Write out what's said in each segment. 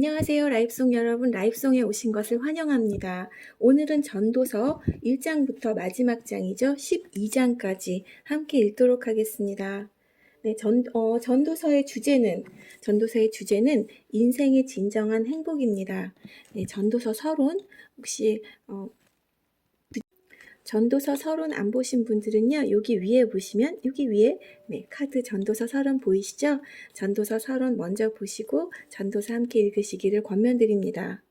안녕하세요. 라이프송 여러분, 라이프송에 오신 것을 환영합니다. 오늘은 전도서 1장부터 마지막 장이죠. 12장까지 함께 읽도록 하겠습니다. 네, 전도서의 주제는 인생의 진정한 행복입니다. 네, 전도서 서론, 혹시 전도서 서론 안 보신 분들은요, 여기 위에 보시면, 여기 위에, 카드 전도서 서론 보이시죠? 전도서 서론 먼저 보시고, 전도서 함께 읽으시기를 권면드립니다.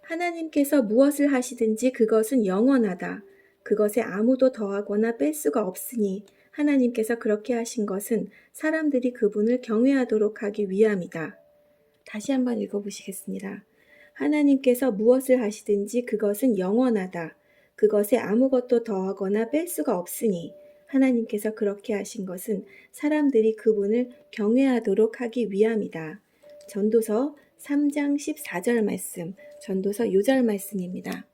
하나님께서 무엇을 하시든지 그것은 영원하다. 그것에 아무도 더하거나 뺄 수가 없으니, 하나님께서 그렇게 하신 것은 사람들이 그분을 경외하도록 하기 위함이다. 다시 한번 읽어보시겠습니다. 하나님께서 무엇을 하시든지 그것은 영원하다. 그것에 아무것도 더하거나 뺄 수가 없으니 하나님께서 그렇게 하신 것은 사람들이 그분을 경외하도록 하기 위함이다. 전도서 3장 14절 말씀, 전도서 6절 말씀입니다.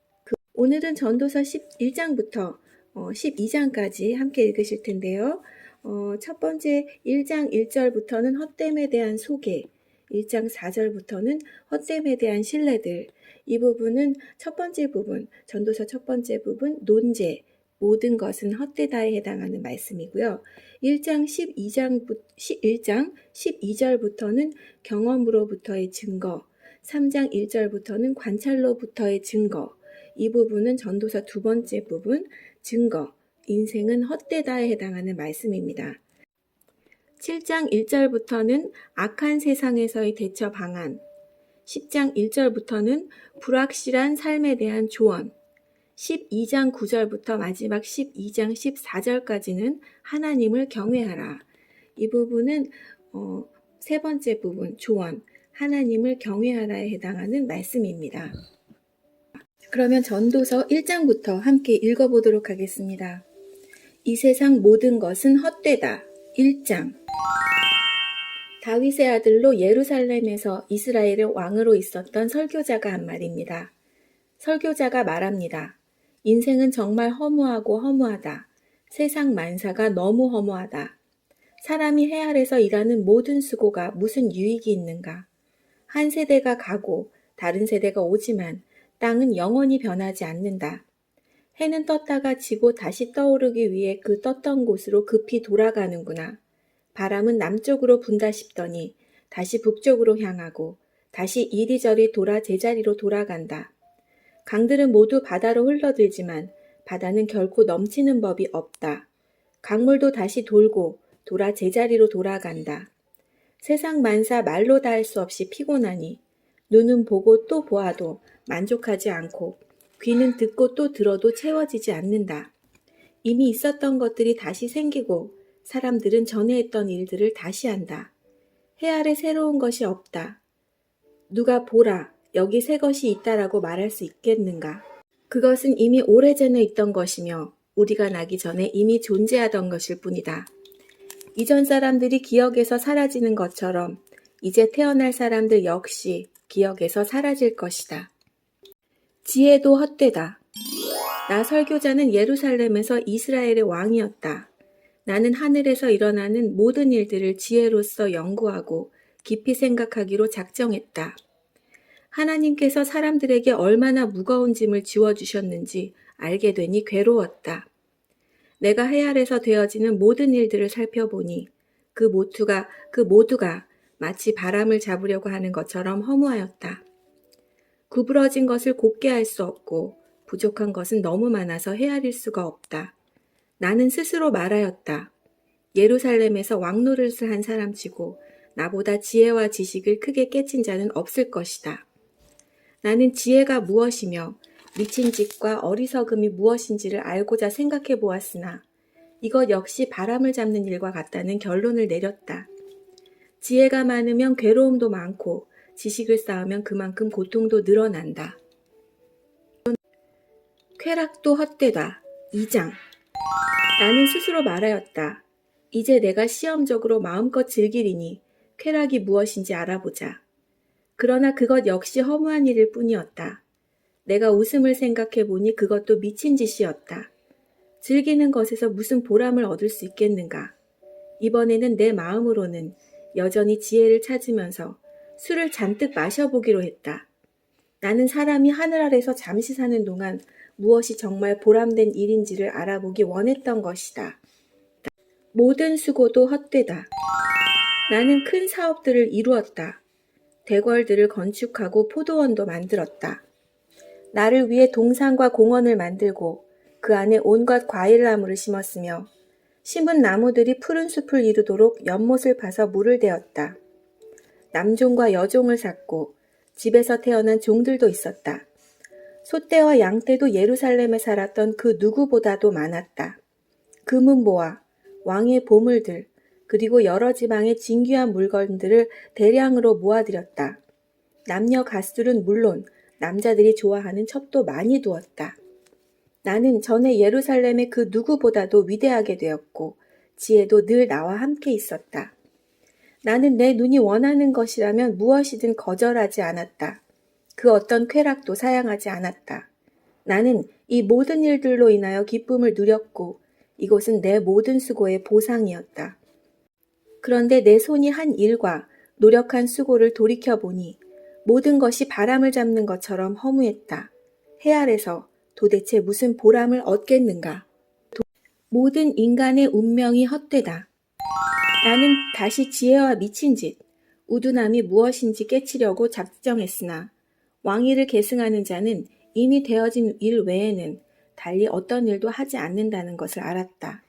오늘은 전도서 11장부터 12장까지 함께 읽으실 텐데요. 첫 번째 1장 1절부터는 헛됨에 대한 소개, 1장 4절부터는 헛됨에 대한 신뢰들. 이 부분은 첫 번째 부분, 전도서 첫 번째 부분, 논제, 모든 것은 헛되다에 해당하는 말씀이고요. 1장 12절부터는 경험으로부터의 증거, 3장 1절부터는 관찰로부터의 증거. 이 부분은 전도서 두 번째 부분, 증거, 인생은 헛되다에 해당하는 말씀입니다. 7장 1절부터는 악한 세상에서의 대처 방안, 10장 1절부터는 불확실한 삶에 대한 조언, 12장 9절부터 마지막 12장 14절까지는 하나님을 경외하라. 이 부분은 세 번째 부분, 조언, 하나님을 경외하라에 해당하는 말씀입니다. 그러면 전도서 1장부터 함께 읽어보도록 하겠습니다. 이 세상 모든 것은 헛되다. 1장. 다윗의 아들로 예루살렘에서 이스라엘의 왕으로 있었던 설교자가 한 말입니다. 설교자가 말합니다. 인생은 정말 허무하고 허무하다. 세상 만사가 너무 허무하다. 사람이 해 아래서 일하는 모든 수고가 무슨 유익이 있는가? 한 세대가 가고 다른 세대가 오지만 땅은 영원히 변하지 않는다. 해는 떴다가 지고 다시 떠오르기 위해 그 떴던 곳으로 급히 돌아가는구나. 바람은 남쪽으로 분다 싶더니 다시 북쪽으로 향하고 다시 이리저리 돌아 제자리로 돌아간다. 강들은 모두 바다로 흘러들지만 바다는 결코 넘치는 법이 없다. 강물도 다시 돌고 돌아 제자리로 돌아간다. 세상 만사 말로 다 할 수 없이 피곤하니 눈은 보고 또 보아도 만족하지 않고 귀는 듣고 또 들어도 채워지지 않는다. 이미 있었던 것들이 다시 생기고 사람들은 전에 했던 일들을 다시 한다. 해 아래 새로운 것이 없다. 누가 보라, 여기 새 것이 있다라고 말할 수 있겠는가? 그것은 이미 오래전에 있던 것이며 우리가 나기 전에 이미 존재하던 것일 뿐이다. 이전 사람들이 기억에서 사라지는 것처럼 이제 태어날 사람들 역시 기억에서 사라질 것이다. 지혜도 헛되다. 나 설교자는 예루살렘에서 이스라엘의 왕이었다. 나는 하늘에서 일어나는 모든 일들을 지혜로서 연구하고 깊이 생각하기로 작정했다. 하나님께서 사람들에게 얼마나 무거운 짐을 지워주셨는지 알게 되니 괴로웠다. 내가 해 아래서 되어지는 모든 일들을 살펴보니 그 모두가 마치 바람을 잡으려고 하는 것처럼 허무하였다. 구부러진 것을 곧게 할 수 없고 부족한 것은 너무 많아서 헤아릴 수가 없다. 나는 스스로 말하였다. 예루살렘에서 왕노릇을 한 사람치고 나보다 지혜와 지식을 크게 깨친 자는 없을 것이다. 나는 지혜가 무엇이며 미친 짓과 어리석음이 무엇인지를 알고자 생각해 보았으나 이것 역시 바람을 잡는 일과 같다는 결론을 내렸다. 지혜가 많으면 괴로움도 많고 지식을 쌓으면 그만큼 고통도 늘어난다. 쾌락도 헛되다. 2장. 나는 스스로 말하였다. 이제 내가 시험적으로 마음껏 즐기리니 쾌락이 무엇인지 알아보자. 그러나 그것 역시 허무한 일일 뿐이었다. 내가 웃음을 생각해 보니 그것도 미친 짓이었다. 즐기는 것에서 무슨 보람을 얻을 수 있겠는가? 이번에는 내 마음으로는 여전히 지혜를 찾으면서 술을 잔뜩 마셔보기로 했다. 나는 사람이 하늘 아래서 잠시 사는 동안 무엇이 정말 보람된 일인지를 알아보기 원했던 것이다. 모든 수고도 헛되다. 나는 큰 사업들을 이루었다. 대궐들을 건축하고 포도원도 만들었다. 나를 위해 동산과 공원을 만들고 그 안에 온갖 과일나무를 심었으며 심은 나무들이 푸른 숲을 이루도록 연못을 파서 물을 대었다. 남종과 여종을 샀고 집에서 태어난 종들도 있었다. 소떼와 양떼도 예루살렘에 살았던 그 누구보다도 많았다. 금은보화, 왕의 보물들, 그리고 여러 지방의 진귀한 물건들을 대량으로 모아들였다. 남녀 가수들은 물론 남자들이 좋아하는 첩도 많이 두었다. 나는 전에 예루살렘의 그 누구보다도 위대하게 되었고 지혜도 늘 나와 함께 있었다. 나는 내 눈이 원하는 것이라면 무엇이든 거절하지 않았다. 그 어떤 쾌락도 사양하지 않았다. 나는 이 모든 일들로 인하여 기쁨을 누렸고 이곳은 내 모든 수고의 보상이었다. 그런데 내 손이 한 일과 노력한 수고를 돌이켜보니 모든 것이 바람을 잡는 것처럼 허무했다. 해 아래서 도대체 무슨 보람을 얻겠는가? 모든 인간의 운명이 헛되다. 나는 다시 지혜와 미친 짓, 우둔함이 무엇인지 깨치려고 작정했으나 왕위를 계승하는 자는 이미 되어진 일 외에는 달리 어떤 일도 하지 않는다는 것을 알았다.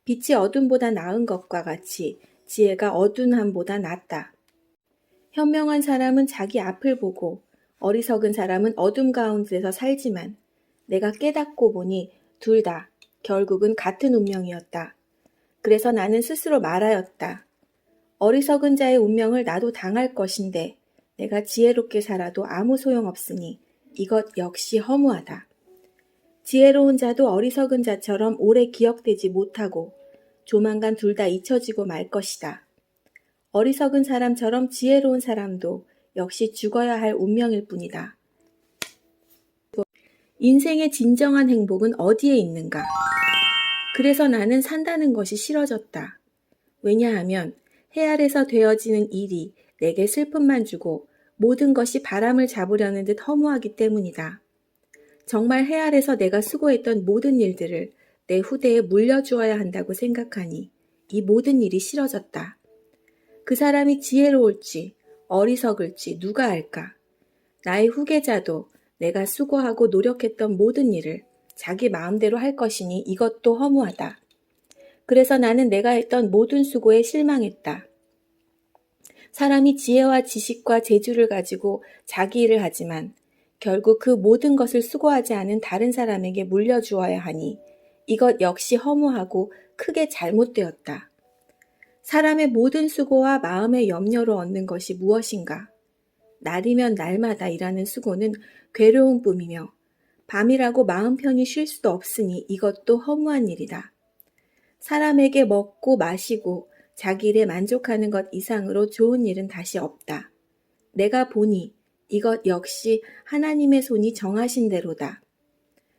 빛이 어둠보다 나은 것과 같이 지혜가 어둔함보다 낫다. 현명한 사람은 자기 앞을 보고 어리석은 사람은 어둠 가운데서 살지만 내가 깨닫고 보니 둘 다 결국은 같은 운명이었다. 그래서 나는 스스로 말하였다. 어리석은 자의 운명을 나도 당할 것인데 내가 지혜롭게 살아도 아무 소용없으니 이것 역시 허무하다. 지혜로운 자도 어리석은 자처럼 오래 기억되지 못하고 조만간 둘 다 잊혀지고 말 것이다. 어리석은 사람처럼 지혜로운 사람도 역시 죽어야 할 운명일 뿐이다. 인생의 진정한 행복은 어디에 있는가? 그래서 나는 산다는 것이 싫어졌다. 왜냐하면 해 아래서 되어지는 일이 내게 슬픔만 주고 모든 것이 바람을 잡으려는 듯 허무하기 때문이다. 정말 해 아래서 내가 수고했던 모든 일들을 내 후대에 물려주어야 한다고 생각하니 이 모든 일이 싫어졌다. 그 사람이 지혜로울지 어리석을지 누가 알까? 나의 후계자도 내가 수고하고 노력했던 모든 일을 자기 마음대로 할 것이니 이것도 허무하다. 그래서 나는 내가 했던 모든 수고에 실망했다. 사람이 지혜와 지식과 재주를 가지고 자기 일을 하지만 결국 그 모든 것을 수고하지 않은 다른 사람에게 물려주어야 하니 이것 역시 허무하고 크게 잘못되었다. 사람의 모든 수고와 마음의 염려로 얻는 것이 무엇인가? 날이면 날마다 일하는 수고는 괴로운 뿐이며 밤이라고 마음 편히 쉴 수도 없으니 이것도 허무한 일이다. 사람에게 먹고 마시고 자기 일에 만족하는 것 이상으로 좋은 일은 다시 없다. 내가 보니 이것 역시 하나님의 손이 정하신 대로다.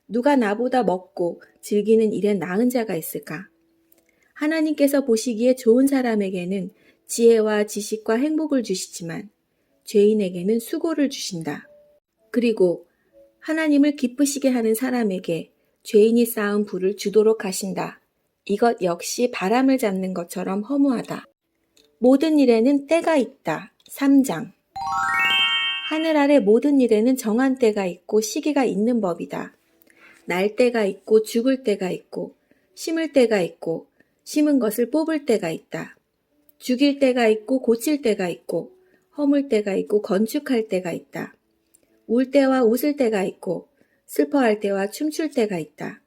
누가 나보다 먹고 즐기는 일에 나은 자가 있을까? 하나님께서 보시기에 좋은 사람에게는 지혜와 지식과 행복을 주시지만 죄인에게는 수고를 주신다. 그리고 하나님을 기쁘시게 하는 사람에게 죄인이 쌓은 부를 주도록 하신다. 이것 역시 바람을 잡는 것처럼 허무하다. 모든 일에는 때가 있다. 3장. 하늘 아래 모든 일에는 정한 때가 있고 시기가 있는 법이다. 날 때가 있고 죽을 때가 있고 심을 때가 있고 심은 것을 뽑을 때가 있다. 죽일 때가 있고 고칠 때가 있고 허물 때가 있고 건축할 때가 있다. 울 때와 웃을 때가 있고 슬퍼할 때와 춤출 때가 있다.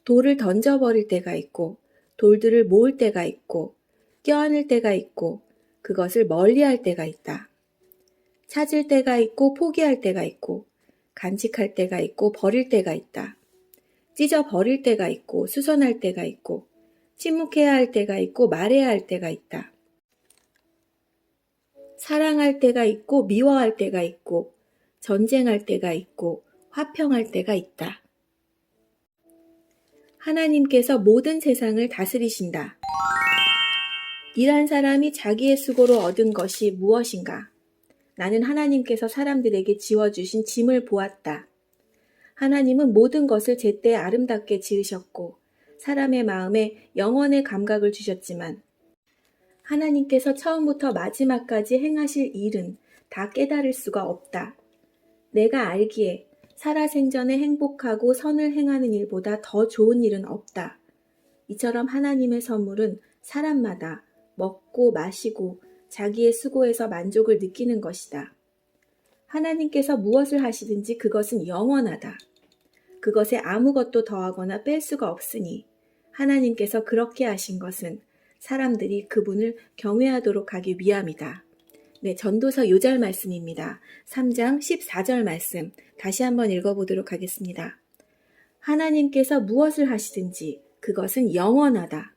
돌을 던져버릴 때가 있고 돌들을 모을 때가 있고 껴안을 때가 있고 그것을 멀리할 때가 있다. 찾을 때가 있고 포기할 때가 있고 간직할 때가 있고 버릴 때가 있다. 찢어 버릴 때가 있고 수선할 때가 있고 침묵해야 할 때가 있고 말해야 할 때가 있다. 사랑할 때가 있고 미워할 때가 있고 전쟁할 때가 있고 화평할 때가 있다. 하나님께서 모든 세상을 다스리신다. 일한 사람이 자기의 수고로 얻은 것이 무엇인가? 나는 하나님께서 사람들에게 지어주신 짐을 보았다. 하나님은 모든 것을 제때 아름답게 지으셨고 사람의 마음에 영원의 감각을 주셨지만 하나님께서 처음부터 마지막까지 행하실 일은 다 깨달을 수가 없다. 내가 알기에 살아생전에 행복하고 선을 행하는 일보다 더 좋은 일은 없다. 이처럼 하나님의 선물은 사람마다 먹고 마시고 자기의 수고에서 만족을 느끼는 것이다. 하나님께서 무엇을 하시든지 그것은 영원하다. 그것에 아무것도 더하거나 뺄 수가 없으니 하나님께서 그렇게 하신 것은 사람들이 그분을 경외하도록 하기 위함이다. 네, 전도서 요절 말씀입니다. 3장 14절 말씀 다시 한번 읽어보도록 하겠습니다. 하나님께서 무엇을 하시든지 그것은 영원하다.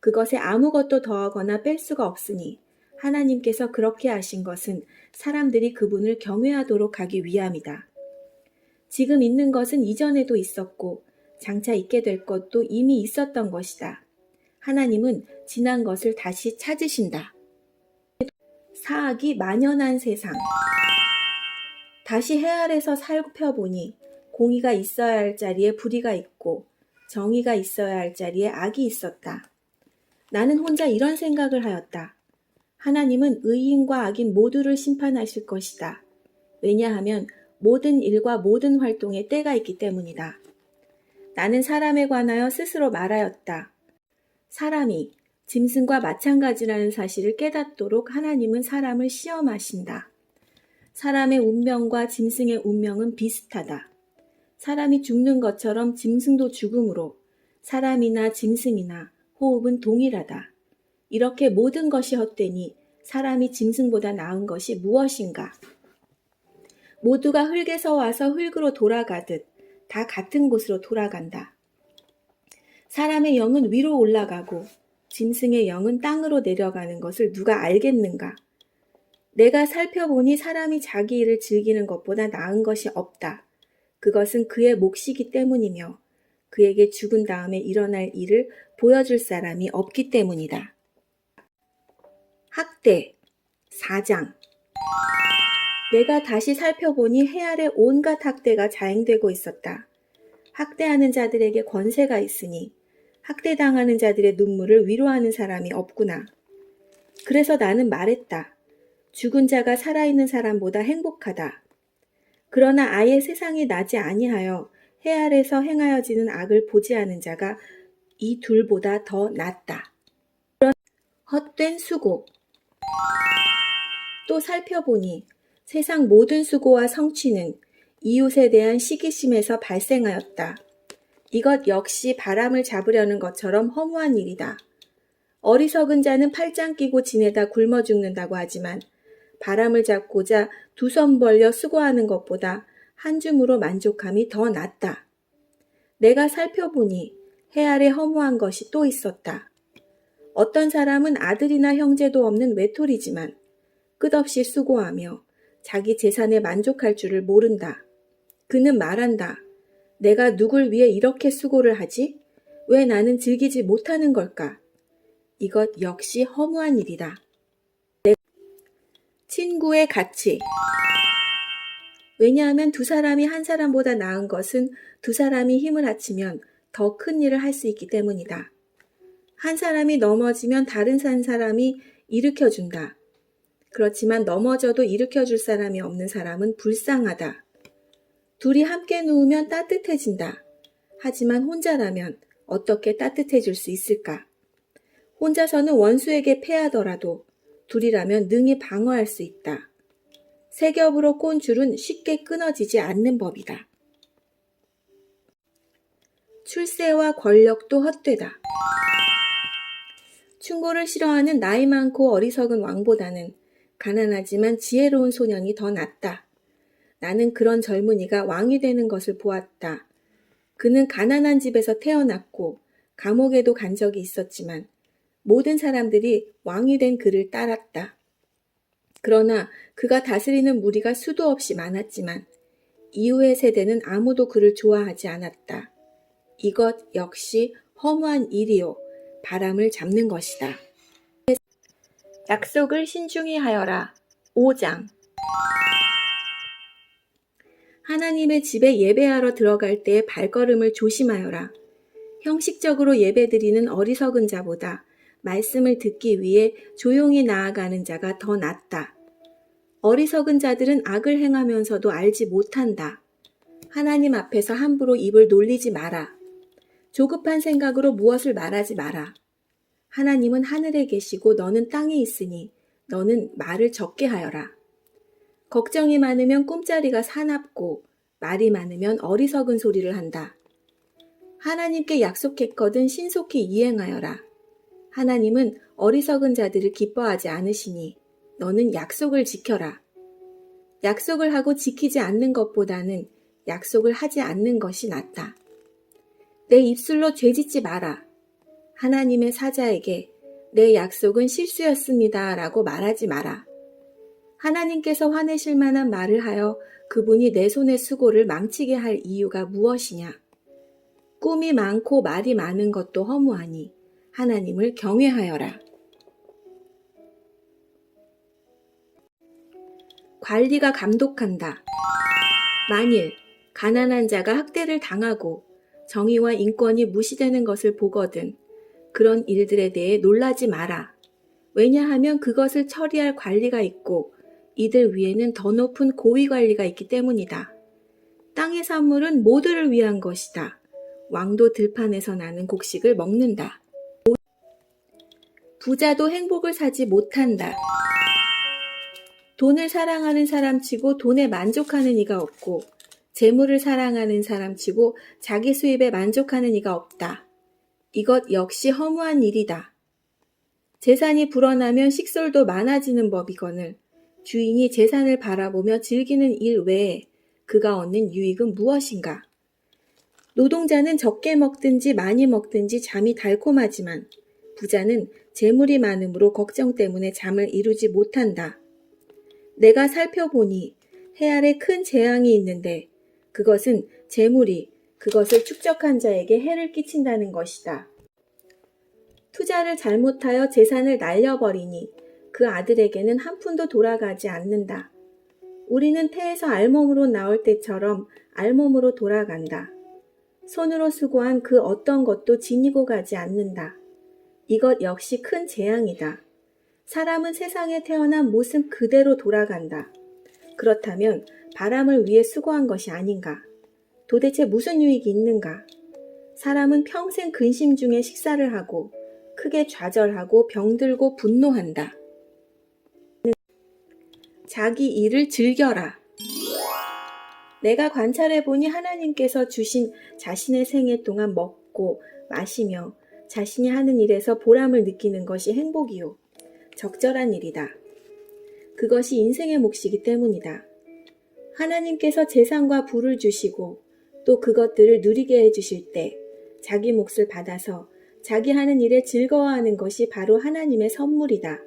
그것에 아무것도 더하거나 뺄 수가 없으니 하나님께서 그렇게 하신 것은 사람들이 그분을 경외하도록 하기 위함이다. 지금 있는 것은 이전에도 있었고 장차 있게 될 것도 이미 있었던 것이다. 하나님은 지난 것을 다시 찾으신다. 사악이 만연한 세상. 다시 해 아래서 살펴보니 공의가 있어야 할 자리에 불의가 있고 정의가 있어야 할 자리에 악이 있었다. 나는 혼자 이런 생각을 하였다. 하나님은 의인과 악인 모두를 심판하실 것이다. 왜냐하면 모든 일과 모든 활동에 때가 있기 때문이다. 나는 사람에 관하여 스스로 말하였다. 사람이 짐승과 마찬가지라는 사실을 깨닫도록 하나님은 사람을 시험하신다. 사람의 운명과 짐승의 운명은 비슷하다. 사람이 죽는 것처럼 짐승도 죽음으로 사람이나 짐승이나 호흡은 동일하다. 이렇게 모든 것이 헛되니 사람이 짐승보다 나은 것이 무엇인가? 모두가 흙에서 와서 흙으로 돌아가듯 다 같은 곳으로 돌아간다. 사람의 영은 위로 올라가고 짐승의 영은 땅으로 내려가는 것을 누가 알겠는가? 내가 살펴보니 사람이 자기 일을 즐기는 것보다 나은 것이 없다. 그것은 그의 몫이기 때문이며 그에게 죽은 다음에 일어날 일을 보여줄 사람이 없기 때문이다. 학대 4장. 내가 다시 살펴보니 해 아래 온갖 학대가 자행되고 있었다. 학대하는 자들에게 권세가 있으니 학대당하는 자들의 눈물을 위로하는 사람이 없구나. 그래서 나는 말했다. 죽은 자가 살아있는 사람보다 행복하다. 그러나 아예 세상이 나지 아니하여 해 아래서 행하여지는 악을 보지 않은 자가 이 둘보다 더 낫다. 헛된 수고. 또 살펴보니 세상 모든 수고와 성취는 이웃에 대한 시기심에서 발생하였다. 이것 역시 바람을 잡으려는 것처럼 허무한 일이다. 어리석은 자는 팔짱 끼고 지내다 굶어 죽는다고 하지만 바람을 잡고자 두 손 벌려 수고하는 것보다 한 줌으로 만족함이 더 낫다. 내가 살펴보니 해 아래 허무한 것이 또 있었다. 어떤 사람은 아들이나 형제도 없는 외톨이지만 끝없이 수고하며 자기 재산에 만족할 줄을 모른다. 그는 말한다. 내가 누굴 위해 이렇게 수고를 하지? 왜 나는 즐기지 못하는 걸까? 이것 역시 허무한 일이다. 친구의 가치. 왜냐하면 두 사람이 한 사람보다 나은 것은 두 사람이 힘을 합치면 더 큰 일을 할 수 있기 때문이다. 한 사람이 넘어지면 다른 한 사람이 일으켜준다. 그렇지만 넘어져도 일으켜줄 사람이 없는 사람은 불쌍하다. 둘이 함께 누우면 따뜻해진다. 하지만 혼자라면 어떻게 따뜻해질 수 있을까? 혼자서는 원수에게 패하더라도 둘이라면 능히 방어할 수 있다. 세 겹으로 꼰 줄은 쉽게 끊어지지 않는 법이다. 출세와 권력도 헛되다. 충고를 싫어하는 나이 많고 어리석은 왕보다는 가난하지만 지혜로운 소년이 더 낫다. 나는 그런 젊은이가 왕이 되는 것을 보았다. 그는 가난한 집에서 태어났고 감옥에도 간 적이 있었지만 모든 사람들이 왕이 된 그를 따랐다. 그러나 그가 다스리는 무리가 수도 없이 많았지만 이후의 세대는 아무도 그를 좋아하지 않았다. 이것 역시 허무한 일이요 바람을 잡는 것이다. 약속을 신중히 하여라. 5장. 하나님의 집에 예배하러 들어갈 때의 발걸음을 조심하여라. 형식적으로 예배드리는 어리석은 자보다 말씀을 듣기 위해 조용히 나아가는 자가 더 낫다. 어리석은 자들은 악을 행하면서도 알지 못한다. 하나님 앞에서 함부로 입을 놀리지 마라. 조급한 생각으로 무엇을 말하지 마라. 하나님은 하늘에 계시고 너는 땅에 있으니 너는 말을 적게 하여라. 걱정이 많으면 꿈자리가 사납고 말이 많으면 어리석은 소리를 한다. 하나님께 약속했거든 신속히 이행하여라. 하나님은 어리석은 자들을 기뻐하지 않으시니 너는 약속을 지켜라. 약속을 하고 지키지 않는 것보다는 약속을 하지 않는 것이 낫다. 내 입술로 죄짓지 마라. 하나님의 사자에게 내 약속은 실수였습니다 라고 말하지 마라. 하나님께서 화내실 만한 말을 하여 그분이 내 손의 수고를 망치게 할 이유가 무엇이냐? 꿈이 많고 말이 많은 것도 허무하니 하나님을 경외하여라. 관리가 감독한다. 만일 가난한 자가 학대를 당하고 정의와 인권이 무시되는 것을 보거든 그런 일들에 대해 놀라지 마라. 왜냐하면 그것을 처리할 관리가 있고 이들 위에는 더 높은 고위 관리가 있기 때문이다. 땅의 산물은 모두를 위한 것이다. 왕도 들판에서 나는 곡식을 먹는다. 부자도 행복을 사지 못한다. 돈을 사랑하는 사람치고 돈에 만족하는 이가 없고 재물을 사랑하는 사람치고 자기 수입에 만족하는 이가 없다. 이것 역시 허무한 일이다. 재산이 불어나면 식솔도 많아지는 법이거늘 주인이 재산을 바라보며 즐기는 일 외에 그가 얻는 유익은 무엇인가? 노동자는 적게 먹든지 많이 먹든지 잠이 달콤하지만 부자는 재물이 많음으로 걱정 때문에 잠을 이루지 못한다. 내가 살펴보니 해 아래 큰 재앙이 있는데 그것은 재물이 그것을 축적한 자에게 해를 끼친다는 것이다. 투자를 잘못하여 재산을 날려버리니 그 아들에게는 한 푼도 돌아가지 않는다. 우리는 태에서 알몸으로 나올 때처럼 알몸으로 돌아간다. 손으로 수고한 그 어떤 것도 지니고 가지 않는다. 이것 역시 큰 재앙이다. 사람은 세상에 태어난 모습 그대로 돌아간다. 그렇다면 바람을 위해 수고한 것이 아닌가? 도대체 무슨 유익이 있는가? 사람은 평생 근심 중에 식사를 하고 크게 좌절하고 병들고 분노한다. 자기 일을 즐겨라. 내가 관찰해보니 하나님께서 주신 자신의 생애 동안 먹고 마시며 자신이 하는 일에서 보람을 느끼는 것이 행복이요. 적절한 일이다. 그것이 인생의 몫이기 때문이다. 하나님께서 재산과 부를 주시고 또 그것들을 누리게 해주실 때 자기 몫을 받아서 자기 하는 일에 즐거워하는 것이 바로 하나님의 선물이다.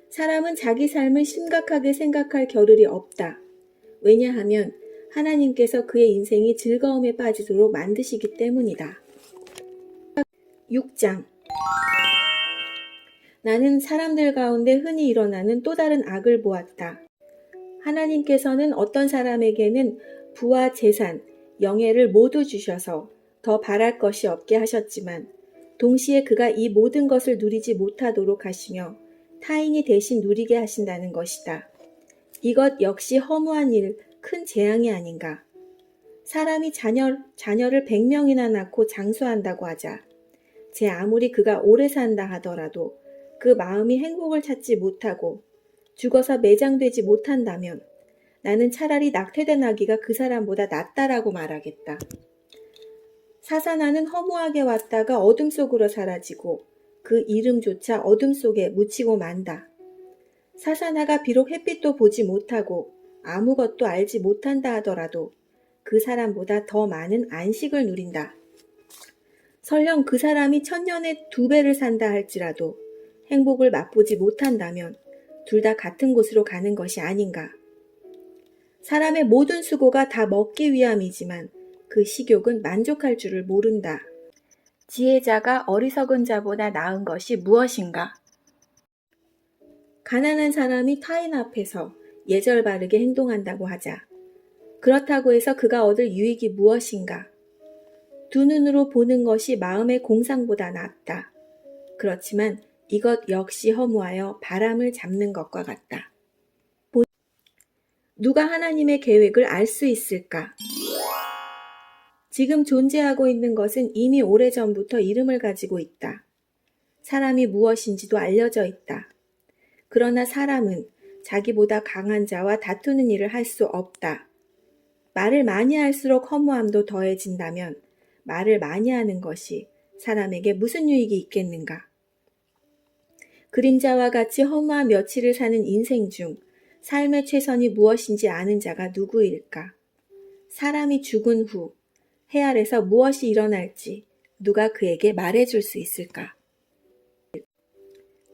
사람은 자기 삶을 심각하게 생각할 겨를이 없다. 왜냐하면 하나님께서 그의 인생이 즐거움에 빠지도록 만드시기 때문이다. 6장 나는 사람들 가운데 흔히 일어나는 또 다른 악을 보았다. 하나님께서는 어떤 사람에게는 부와 재산, 영예를 모두 주셔서 더 바랄 것이 없게 하셨지만 동시에 그가 이 모든 것을 누리지 못하도록 하시며 타인이 대신 누리게 하신다는 것이다. 이것 역시 허무한 일, 큰 재앙이 아닌가. 사람이 자녀를 100명이나 낳고 장수한다고 하자. 제 아무리 그가 오래 산다 하더라도 그 마음이 행복을 찾지 못하고 죽어서 매장되지 못한다면 나는 차라리 낙태된 아기가 그 사람보다 낫다라고 말하겠다. 사사나는 허무하게 왔다가 어둠 속으로 사라지고 그 이름조차 어둠 속에 묻히고 만다. 사사나가 비록 햇빛도 보지 못하고 아무것도 알지 못한다 하더라도 그 사람보다 더 많은 안식을 누린다. 설령 그 사람이 1000년에 2배를 산다 할지라도 행복을 맛보지 못한다면 둘 다 같은 곳으로 가는 것이 아닌가. 사람의 모든 수고가 다 먹기 위함이지만 그 식욕은 만족할 줄을 모른다. 지혜자가 어리석은 자보다 나은 것이 무엇인가? 가난한 사람이 타인 앞에서 예절 바르게 행동한다고 하자. 그렇다고 해서 그가 얻을 유익이 무엇인가? 두 눈으로 보는 것이 마음의 공상보다 낫다. 그렇지만 이것 역시 허무하여 바람을 잡는 것과 같다. 누가 하나님의 계획을 알 수 있을까? 지금 존재하고 있는 것은 이미 오래전부터 이름을 가지고 있다. 사람이 무엇인지도 알려져 있다. 그러나 사람은 자기보다 강한 자와 다투는 일을 할 수 없다. 말을 많이 할수록 허무함도 더해진다면 말을 많이 하는 것이 사람에게 무슨 유익이 있겠는가? 그림자와 같이 허무한 며칠을 사는 인생 중 삶의 최선이 무엇인지 아는 자가 누구일까? 사람이 죽은 후 해 아래서 무엇이 일어날지 누가 그에게 말해줄 수 있을까?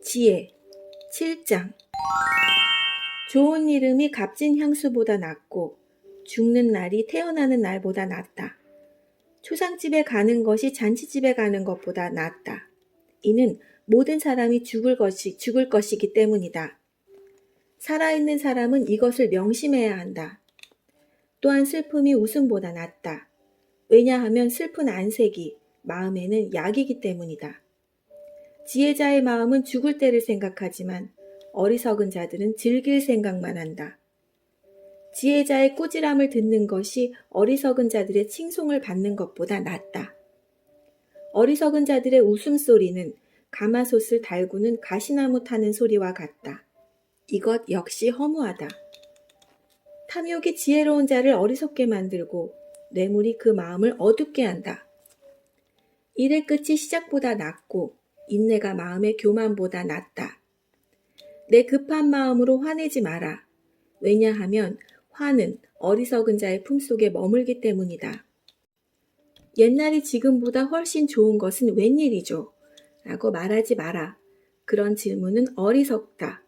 지혜 7장 좋은 이름이 값진 향수보다 낫고 죽는 날이 태어나는 날보다 낫다. 초상집에 가는 것이 잔치집에 가는 것보다 낫다. 이는 모든 사람이 죽을 것이기 때문이다. 살아있는 사람은 이것을 명심해야 한다. 또한 슬픔이 웃음보다 낫다. 왜냐하면 슬픈 안색이 마음에는 약이기 때문이다. 지혜자의 마음은 죽을 때를 생각하지만 어리석은 자들은 즐길 생각만 한다. 지혜자의 꾸지람을 듣는 것이 어리석은 자들의 칭송을 받는 것보다 낫다. 어리석은 자들의 웃음소리는 가마솥을 달구는 가시나무 타는 소리와 같다. 이것 역시 허무하다. 탐욕이 지혜로운 자를 어리석게 만들고 뇌물이 그 마음을 어둡게 한다. 일의 끝이 시작보다 낫고 인내가 마음의 교만보다 낫다. 내 급한 마음으로 화내지 마라. 왜냐하면 화는 어리석은 자의 품속에 머물기 때문이다. 옛날이 지금보다 훨씬 좋은 것은 웬일이죠? 라고 말하지 마라. 그런 질문은 어리석다.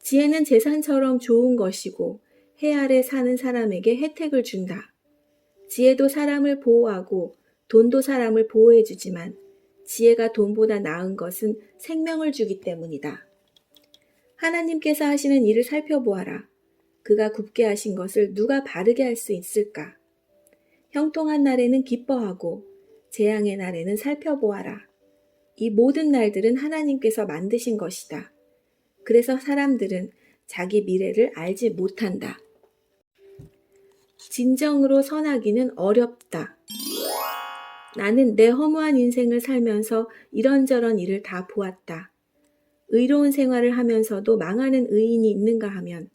지혜는 재산처럼 좋은 것이고 해 아래 사는 사람에게 혜택을 준다. 지혜도 사람을 보호하고 돈도 사람을 보호해주지만 지혜가 돈보다 나은 것은 생명을 주기 때문이다. 하나님께서 하시는 일을 살펴보아라. 그가 굽게 하신 것을 누가 바르게 할 수 있을까? 형통한 날에는 기뻐하고 재앙의 날에는 살펴보아라. 이 모든 날들은 하나님께서 만드신 것이다. 그래서 사람들은 자기 미래를 알지 못한다. 진정으로 선하기는 어렵다. 나는 내 허무한 인생을 살면서 이런저런 일을 다 보았다. 의로운 생활을 하면서도 망하는 의인이 있는가 하면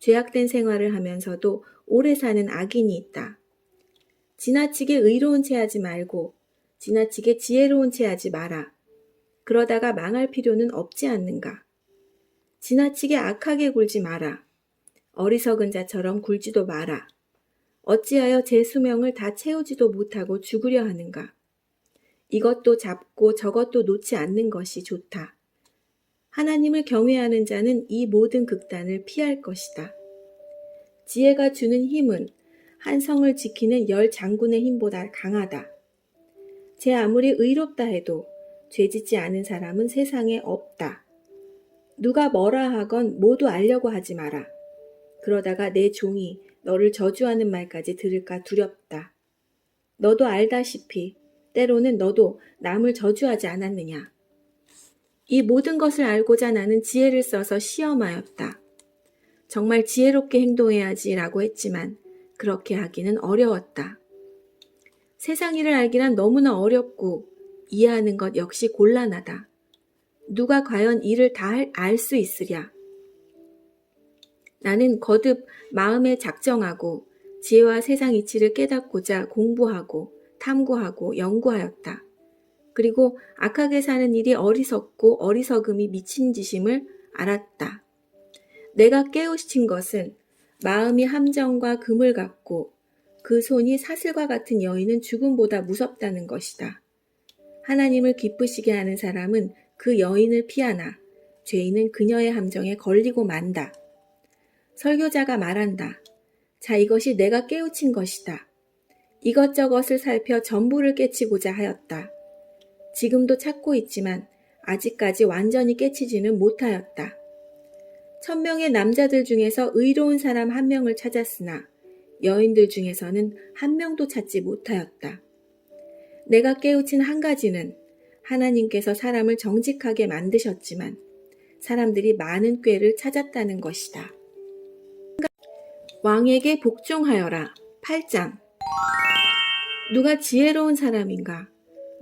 죄악된 생활을 하면서도 오래 사는 악인이 있다. 지나치게 의로운 채 하지 말고 지나치게 지혜로운 채 하지 마라. 그러다가 망할 필요는 없지 않는가. 지나치게 악하게 굴지 마라. 어리석은 자처럼 굴지도 마라. 어찌하여 제 수명을 다 채우지도 못하고 죽으려 하는가. 이것도 잡고 저것도 놓지 않는 것이 좋다. 하나님을 경외하는 자는 이 모든 극단을 피할 것이다. 지혜가 주는 힘은 한 성을 지키는 10 장군의 힘보다 강하다. 제 아무리 의롭다 해도 죄짓지 않은 사람은 세상에 없다. 누가 뭐라 하건 모두 알려고 하지 마라. 그러다가 내 종이 너를 저주하는 말까지 들을까 두렵다. 너도 알다시피 때로는 너도 남을 저주하지 않았느냐. 이 모든 것을 알고자 나는 지혜를 써서 시험하였다. 정말 지혜롭게 행동해야지라고 했지만 그렇게 하기는 어려웠다. 세상 일을 알기란 너무나 어렵고 이해하는 것 역시 곤란하다. 누가 과연 이를 다 알 수 있으랴. 나는 거듭 마음에 작정하고 지혜와 세상 이치를 깨닫고자 공부하고 탐구하고 연구하였다. 그리고 악하게 사는 일이 어리석고 어리석음이 미친 짓임을 알았다. 내가 깨우친 것은 마음이 함정과 금을 갖고 그 손이 사슬과 같은 여인은 죽음보다 무섭다는 것이다. 하나님을 기쁘시게 하는 사람은 그 여인을 피하나 죄인은 그녀의 함정에 걸리고 만다. 설교자가 말한다. 자, 이것이 내가 깨우친 것이다. 이것저것을 살펴 전부를 깨치고자 하였다. 지금도 찾고 있지만 아직까지 완전히 깨치지는 못하였다. 천명의 남자들 중에서 의로운 사람 한 명을 찾았으나 여인들 중에서는 한 명도 찾지 못하였다. 내가 깨우친 한 가지는 하나님께서 사람을 정직하게 만드셨지만 사람들이 많은 꾀를 찾았다는 것이다. 왕에게 복종하여라. 8장. 누가 지혜로운 사람인가?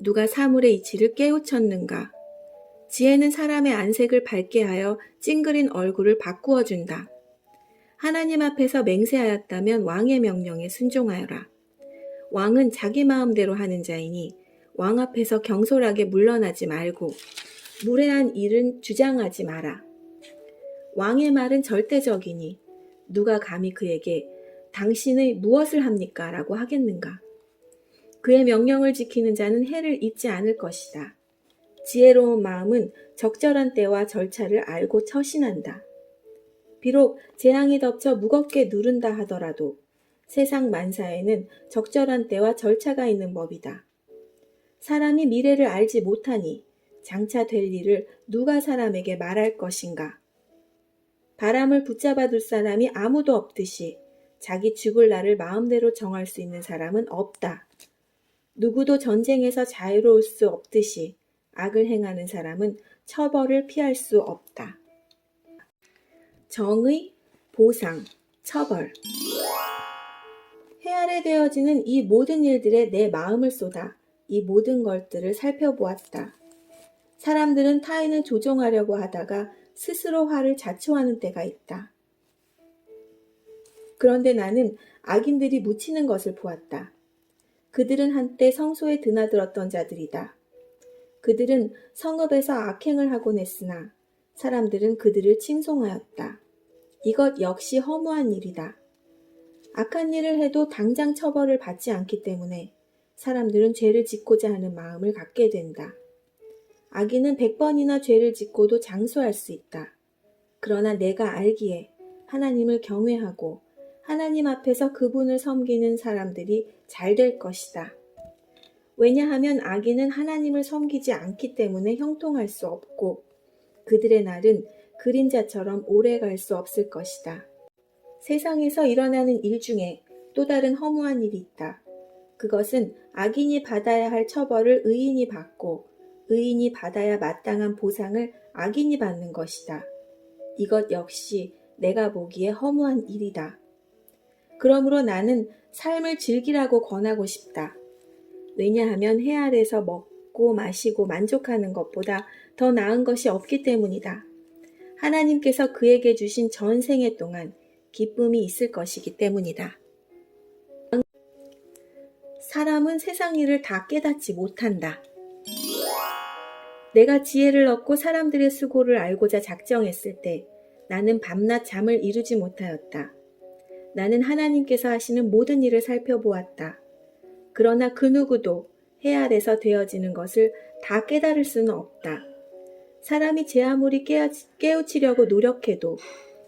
누가 사물의 이치를 깨우쳤는가? 지혜는 사람의 안색을 밝게 하여 찡그린 얼굴을 바꾸어 준다. 하나님 앞에서 맹세하였다면 왕의 명령에 순종하여라. 왕은 자기 마음대로 하는 자이니 왕 앞에서 경솔하게 물러나지 말고 무례한 일은 주장하지 마라. 왕의 말은 절대적이니 누가 감히 그에게 당신의 무엇을 합니까? 라고 하겠는가? 그의 명령을 지키는 자는 해를 입지 않을 것이다. 지혜로운 마음은 적절한 때와 절차를 알고 처신한다. 비록 재앙이 덮쳐 무겁게 누른다 하더라도 세상 만사에는 적절한 때와 절차가 있는 법이다. 사람이 미래를 알지 못하니 장차 될 일을 누가 사람에게 말할 것인가? 바람을 붙잡아 둘 사람이 아무도 없듯이 자기 죽을 날을 마음대로 정할 수 있는 사람은 없다. 누구도 전쟁에서 자유로울 수 없듯이 악을 행하는 사람은 처벌을 피할 수 없다. 정의, 보상, 처벌. 해 아래 되어지는 이 모든 일들에 내 마음을 쏟아 이 모든 것들을 살펴보았다. 사람들은 타인을 조종하려고 하다가 스스로 화를 자초하는 때가 있다. 그런데 나는 악인들이 묻히는 것을 보았다. 그들은 한때 성소에 드나들었던 자들이다. 그들은 성읍에서 악행을 하곤 했으나 사람들은 그들을 칭송하였다. 이것 역시 허무한 일이다. 악한 일을 해도 당장 처벌을 받지 않기 때문에 사람들은 죄를 짓고자 하는 마음을 갖게 된다. 악인은 100번이나 죄를 짓고도 장수할 수 있다. 그러나 내가 알기에 하나님을 경외하고 하나님 앞에서 그분을 섬기는 사람들이 잘 될 것이다. 왜냐하면 악인은 하나님을 섬기지 않기 때문에 형통할 수 없고 그들의 날은 그림자처럼 오래 갈 수 없을 것이다. 세상에서 일어나는 일 중에 또 다른 허무한 일이 있다. 그것은 악인이 받아야 할 처벌을 의인이 받고 의인이 받아야 마땅한 보상을 악인이 받는 것이다. 이것 역시 내가 보기에 허무한 일이다. 그러므로 나는 삶을 즐기라고 권하고 싶다. 왜냐하면 해 아래서 먹고 마시고 만족하는 것보다 더 나은 것이 없기 때문이다. 하나님께서 그에게 주신 전생애 동안 기쁨이 있을 것이기 때문이다. 사람은 세상 일을 다 깨닫지 못한다. 내가 지혜를 얻고 사람들의 수고를 알고자 작정했을 때 나는 밤낮 잠을 이루지 못하였다. 나는 하나님께서 하시는 모든 일을 살펴보았다. 그러나 그 누구도 해 아래서 되어지는 것을 다 깨달을 수는 없다. 사람이 제 아무리 깨우치려고 노력해도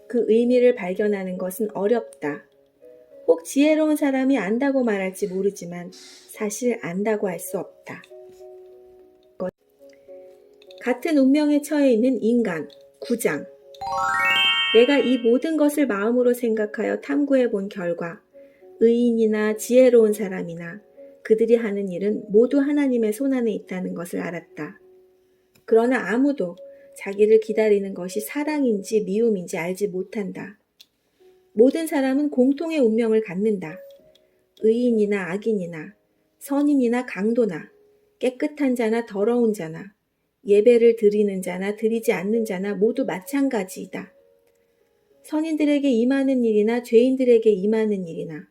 그 의미를 발견하는 것은 어렵다. 혹 지혜로운 사람이 안다고 말할지 모르지만 사실 안다고 할 수 없다. 같은 운명에 처해 있는 인간, 9장. 내가 이 모든 것을 마음으로 생각하여 탐구해 본 결과 의인이나 지혜로운 사람이나 그들이 하는 일은 모두 하나님의 손안에 있다는 것을 알았다. 그러나 아무도 자기를 기다리는 것이 사랑인지 미움인지 알지 못한다. 모든 사람은 공통의 운명을 갖는다. 의인이나 악인이나 선인이나 강도나 깨끗한 자나 더러운 자나 예배를 드리는 자나 드리지 않는 자나 모두 마찬가지이다. 선인들에게 임하는 일이나 죄인들에게 임하는 일이나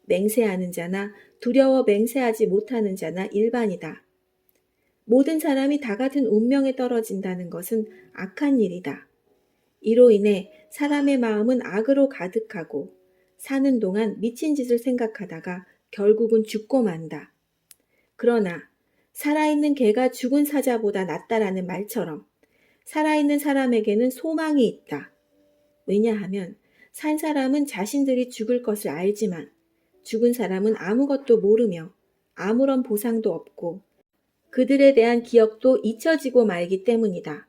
맹세하는 자나 두려워 맹세하지 못하는 자나 일반이다. 모든 사람이 다 같은 운명에 떨어진다는 것은 악한 일이다. 이로 인해 사람의 마음은 악으로 가득하고 사는 동안 미친 짓을 생각하다가 결국은 죽고 만다. 그러나 살아있는 개가 죽은 사자보다 낫다라는 말처럼 살아있는 사람에게는 소망이 있다. 왜냐하면 산 사람은 자신들이 죽을 것을 알지만 죽은 사람은 아무것도 모르며 아무런 보상도 없고 그들에 대한 기억도 잊혀지고 말기 때문이다.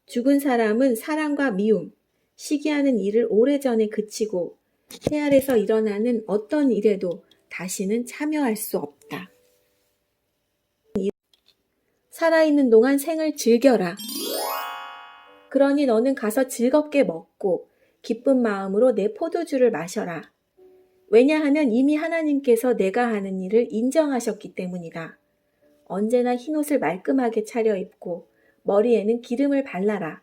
죽은 사람은 사랑과 미움, 시기하는 일을 오래전에 그치고 새알에서 일어나는 어떤 일에도 다시는 참여할 수 없다. 살아있는 동안 생을 즐겨라. 그러니 너는 가서 즐겁게 먹고 기쁜 마음으로 내 포도주를 마셔라. 왜냐하면 이미 하나님께서 내가 하는 일을 인정하셨기 때문이다. 언제나 흰옷을 말끔하게 차려입고 머리에는 기름을 발라라.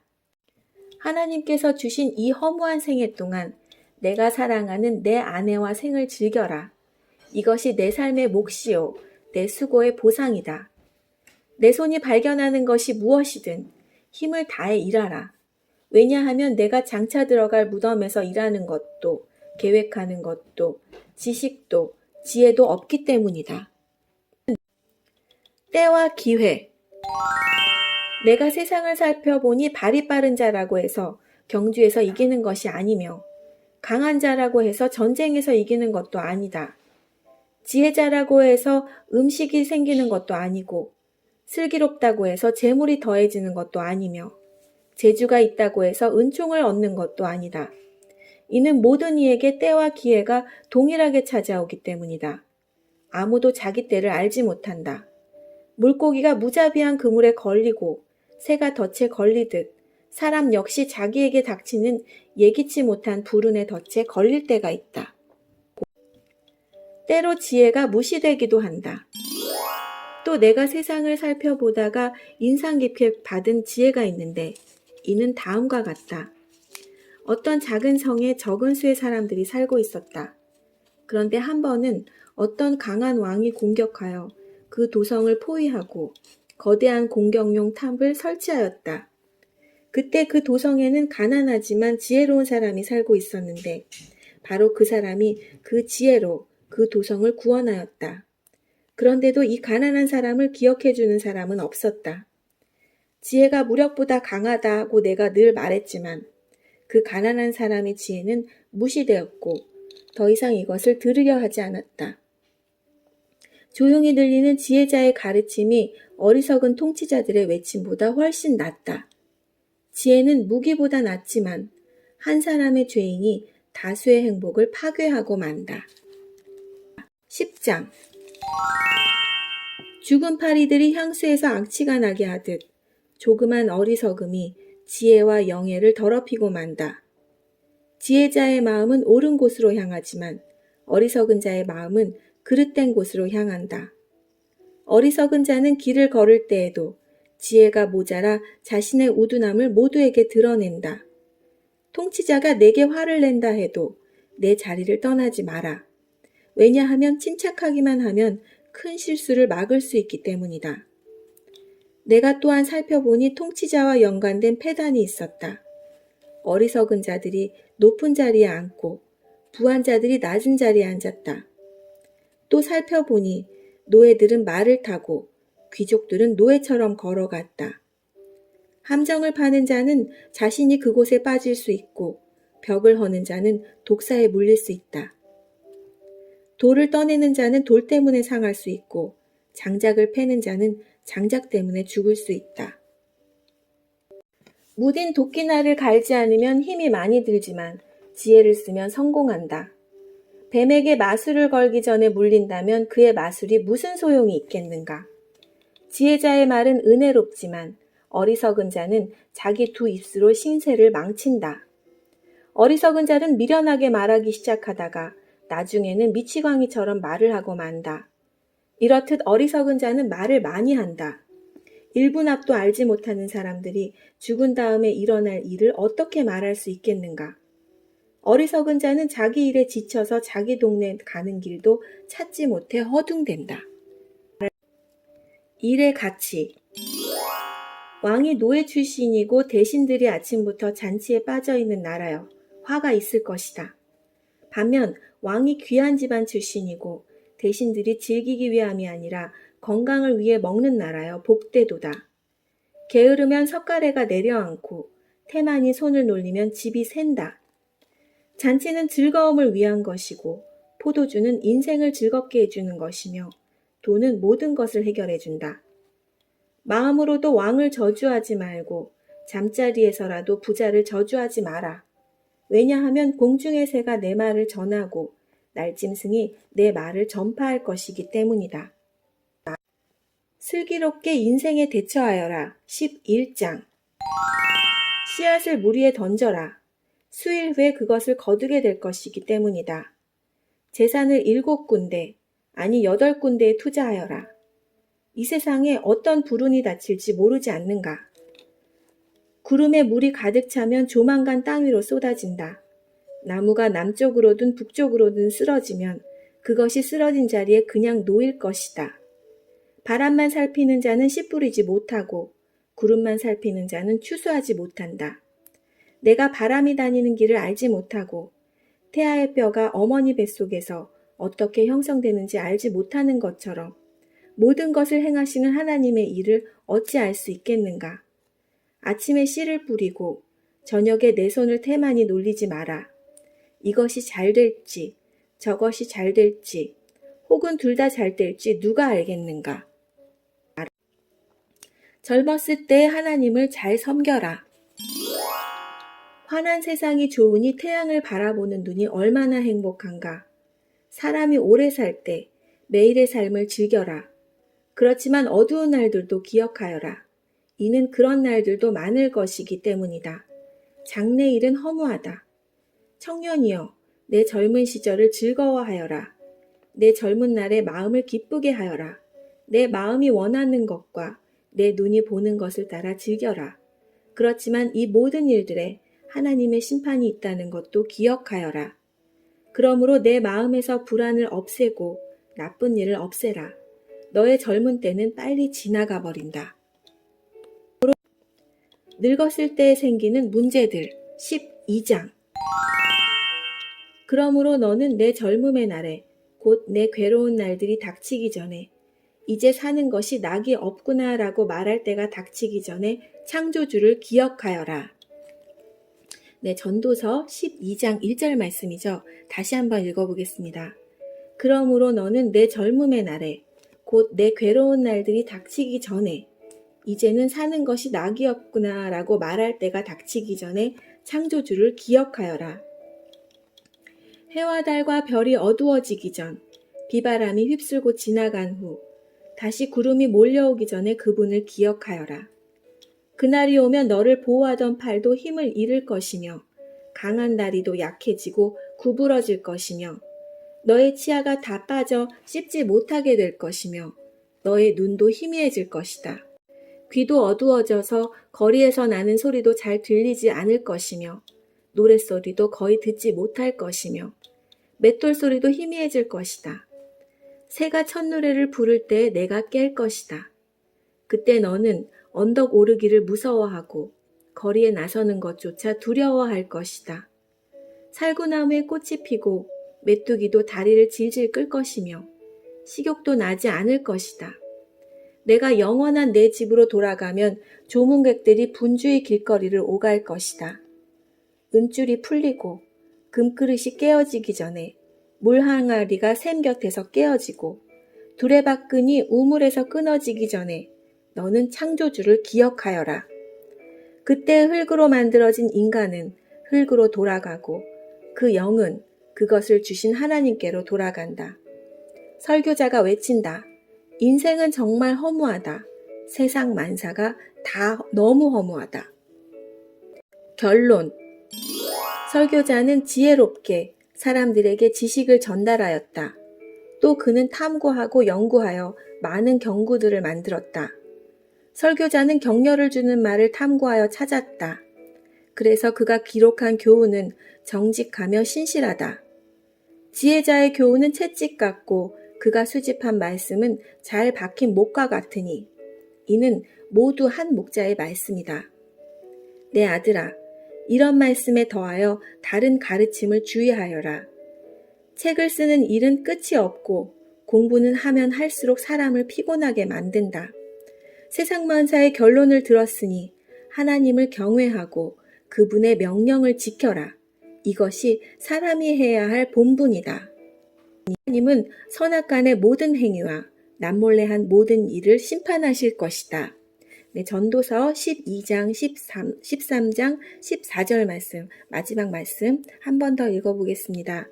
하나님께서 주신 이 허무한 생애 동안 내가 사랑하는 내 아내와 생을 즐겨라. 이것이 내 삶의 몫이요, 내 수고의 보상이다. 내 손이 발견하는 것이 무엇이든 힘을 다해 일하라. 왜냐하면 내가 장차 들어갈 무덤에서 일하는 것도, 계획하는 것도, 지식도, 지혜도 없기 때문이다. 때와 기회. 내가 세상을 살펴보니 발이 빠른 자라고 해서 경주에서 이기는 것이 아니며 강한 자라고 해서 전쟁에서 이기는 것도 아니다. 지혜자라고 해서 음식이 생기는 것도 아니고 슬기롭다고 해서 재물이 더해지는 것도 아니며 재주가 있다고 해서 은총을 얻는 것도 아니다. 이는 모든 이에게 때와 기회가 동일하게 찾아오기 때문이다. 아무도 자기 때를 알지 못한다. 물고기가 무자비한 그물에 걸리고 새가 덫에 걸리듯 사람 역시 자기에게 닥치는 예기치 못한 불운의 덫에 걸릴 때가 있다. 때로 지혜가 무시되기도 한다. 또 내가 세상을 살펴보다가 인상 깊게 받은 지혜가 있는데 이는 다음과 같다. 어떤 작은 성에 적은 수의 사람들이 살고 있었다. 그런데 한 번은 어떤 강한 왕이 공격하여 그 도성을 포위하고 거대한 공격용 탑을 설치하였다. 그때 그 도성에는 가난하지만 지혜로운 사람이 살고 있었는데 바로 그 사람이 그 지혜로 그 도성을 구원하였다. 그런데도 이 가난한 사람을 기억해주는 사람은 없었다. 지혜가 무력보다 강하다고 내가 늘 말했지만 그 가난한 사람의 지혜는 무시되었고 더 이상 이것을 들으려 하지 않았다. 조용히 들리는 지혜자의 가르침이 어리석은 통치자들의 외침보다 훨씬 낫다. 지혜는 무기보다 낫지만 한 사람의 죄인이 다수의 행복을 파괴하고 만다. 10장. 죽은 파리들이 향수에서 악취가 나게 하듯 조그만 어리석음이 지혜와 영예를 더럽히고 만다. 지혜자의 마음은 옳은 곳으로 향하지만 어리석은 자의 마음은 그릇된 곳으로 향한다. 어리석은 자는 길을 걸을 때에도 지혜가 모자라 자신의 우둔함을 모두에게 드러낸다. 통치자가 내게 화를 낸다 해도 내 자리를 떠나지 마라. 왜냐하면 침착하기만 하면 큰 실수를 막을 수 있기 때문이다. 내가 또한 살펴보니 통치자와 연관된 패단이 있었다. 어리석은 자들이 높은 자리에 앉고 부한 자들이 낮은 자리에 앉았다. 또 살펴보니 노예들은 말을 타고 귀족들은 노예처럼 걸어갔다. 함정을 파는 자는 자신이 그곳에 빠질 수 있고 벽을 허는 자는 독사에 물릴 수 있다. 돌을 떠내는 자는 돌 때문에 상할 수 있고 장작을 패는 자는 장작 때문에 죽을 수 있다. 무딘 도끼날을 갈지 않으면 힘이 많이 들지만 지혜를 쓰면 성공한다. 뱀에게 마술을 걸기 전에 물린다면 그의 마술이 무슨 소용이 있겠는가? 지혜자의 말은 은혜롭지만 어리석은 자는 자기 두 입수로 신세를 망친다. 어리석은 자는 미련하게 말하기 시작하다가 나중에는 미치광이처럼 말을 하고 만다. 이렇듯 어리석은 자는 말을 많이 한다. 1분 앞도 알지 못하는 사람들이 죽은 다음에 일어날 일을 어떻게 말할 수 있겠는가? 어리석은 자는 자기 일에 지쳐서 자기 동네 가는 길도 찾지 못해 허둥댄다. 일의 가치. 왕이 노예 출신이고 대신들이 아침부터 잔치에 빠져있는 나라여 화가 있을 것이다. 반면 왕이 귀한 집안 출신이고 대신들이 즐기기 위함이 아니라 건강을 위해 먹는 나라여 복되도다. 게으르면 석가래가 내려앉고 태만이 손을 놀리면 집이 샌다. 잔치는 즐거움을 위한 것이고 포도주는 인생을 즐겁게 해주는 것이며 돈은 모든 것을 해결해준다. 마음으로도 왕을 저주하지 말고 잠자리에서라도 부자를 저주하지 마라. 왜냐하면 공중의 새가 내 말을 전하고 날짐승이 내 말을 전파할 것이기 때문이다. 슬기롭게 인생에 대처하여라. 11장. 씨앗을 물 위에 던져라. 수일 후에 그것을 거두게 될 것이기 때문이다. 재산을 7군데, 아니 8군데에 투자하여라. 이 세상에 어떤 불운이 닥칠지 모르지 않는가. 구름에 물이 가득 차면 조만간 땅 위로 쏟아진다. 나무가 남쪽으로든 북쪽으로든 쓰러지면 그것이 쓰러진 자리에 그냥 놓일 것이다. 바람만 살피는 자는 씨 뿌리지 못하고 구름만 살피는 자는 추수하지 못한다. 내가 바람이 다니는 길을 알지 못하고 태아의 뼈가 어머니 뱃속에서 어떻게 형성되는지 알지 못하는 것처럼 모든 것을 행하시는 하나님의 일을 어찌 알 수 있겠는가? 아침에 씨를 뿌리고 저녁에 내 손을 태만히 놀리지 마라. 이것이 잘 될지 저것이 잘 될지 혹은 둘 다 잘 될지 누가 알겠는가? 젊었을 때 하나님을 잘 섬겨라. 환한 세상이 좋으니 태양을 바라보는 눈이 얼마나 행복한가. 사람이 오래 살 때 매일의 삶을 즐겨라. 그렇지만 어두운 날들도 기억하여라. 이는 그런 날들도 많을 것이기 때문이다. 장래일은 허무하다. 청년이여, 내 젊은 시절을 즐거워하여라. 내 젊은 날에 마음을 기쁘게 하여라. 내 마음이 원하는 것과 내 눈이 보는 것을 따라 즐겨라. 그렇지만 이 모든 일들에 하나님의 심판이 있다는 것도 기억하여라. 그러므로 내 마음에서 불안을 없애고 나쁜 일을 없애라. 너의 젊은 때는 빨리 지나가 버린다. 늙었을 때 생기는 문제들 12장. 그러므로 너는 내 젊음의 날에 곧 내 괴로운 날들이 닥치기 전에 이제 사는 것이 낙이 없구나 라고 말할 때가 닥치기 전에 창조주를 기억하여라. 네, 전도서 12장 1절 말씀이죠. 다시 한번 읽어보겠습니다. 그러므로 너는 내 젊음의 날에 곧 내 괴로운 날들이 닥치기 전에 이제는 사는 것이 낙이 없구나 라고 말할 때가 닥치기 전에 창조주를 기억하여라. 해와 달과 별이 어두워지기 전 비바람이 휩쓸고 지나간 후 다시 구름이 몰려오기 전에 그분을 기억하여라. 그날이 오면 너를 보호하던 팔도 힘을 잃을 것이며 강한 다리도 약해지고 구부러질 것이며 너의 치아가 다 빠져 씹지 못하게 될 것이며 너의 눈도 희미해질 것이다. 귀도 어두워져서 거리에서 나는 소리도 잘 들리지 않을 것이며 노랫소리도 거의 듣지 못할 것이며 맷돌 소리도 희미해질 것이다. 새가 첫노래를 부를 때 내가 깰 것이다. 그때 너는 언덕 오르기를 무서워하고 거리에 나서는 것조차 두려워할 것이다. 살구나무에 꽃이 피고 메뚜기도 다리를 질질 끌 것이며 식욕도 나지 않을 것이다. 내가 영원한 내 집으로 돌아가면 조문객들이 분주히 길거리를 오갈 것이다. 은줄이 풀리고 금그릇이 깨어지기 전에 물항아리가 샘 곁에서 깨어지고 두레박근이 우물에서 끊어지기 전에 너는 창조주를 기억하여라. 그때 흙으로 만들어진 인간은 흙으로 돌아가고 그 영은 그것을 주신 하나님께로 돌아간다. 설교자가 외친다. 인생은 정말 허무하다. 세상 만사가 다 너무 허무하다. 결론. 설교자는 지혜롭게 사람들에게 지식을 전달하였다. 또 그는 탐구하고 연구하여 많은 경구들을 만들었다. 설교자는 격려를 주는 말을 탐구하여 찾았다. 그래서 그가 기록한 교훈은 정직하며 신실하다. 지혜자의 교훈은 채찍 같고 그가 수집한 말씀은 잘 박힌 목과 같으니 이는 모두 한 목자의 말씀이다. 내 아들아, 이런 말씀에 더하여 다른 가르침을 주의하여라. 책을 쓰는 일은 끝이 없고 공부는 하면 할수록 사람을 피곤하게 만든다. 세상 만사의 결론을 들었으니 하나님을 경외하고 그분의 명령을 지켜라. 이것이 사람이 해야 할 본분이다. 하나님은 선악간의 모든 행위와 남몰래 한 모든 일을 심판하실 것이다. 네, 전도서 12장, 13장, 14절 말씀, 마지막 말씀 한 번 더 읽어보겠습니다.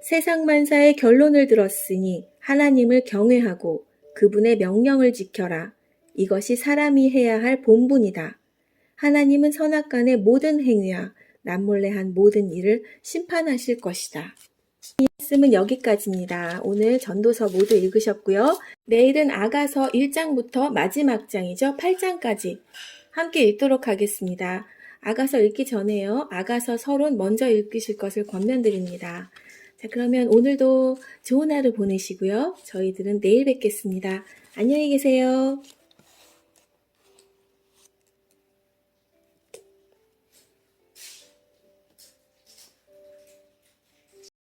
세상 만사의 결론을 들었으니 하나님을 경외하고 그분의 명령을 지켜라. 이것이 사람이 해야 할 본분이다. 하나님은 선악간의 모든 행위와 남몰래 한 모든 일을 심판하실 것이다. 이 말씀은 여기까지입니다. 오늘 전도서 모두 읽으셨고요. 내일은 아가서 1장부터 마지막 장이죠. 8장까지 함께 읽도록 하겠습니다. 아가서 읽기 전에요. 아가서 서론 먼저 읽으실 것을 권면드립니다. 자, 그러면 오늘도 좋은 하루 보내시고요. 저희들은 내일 뵙겠습니다. 안녕히 계세요.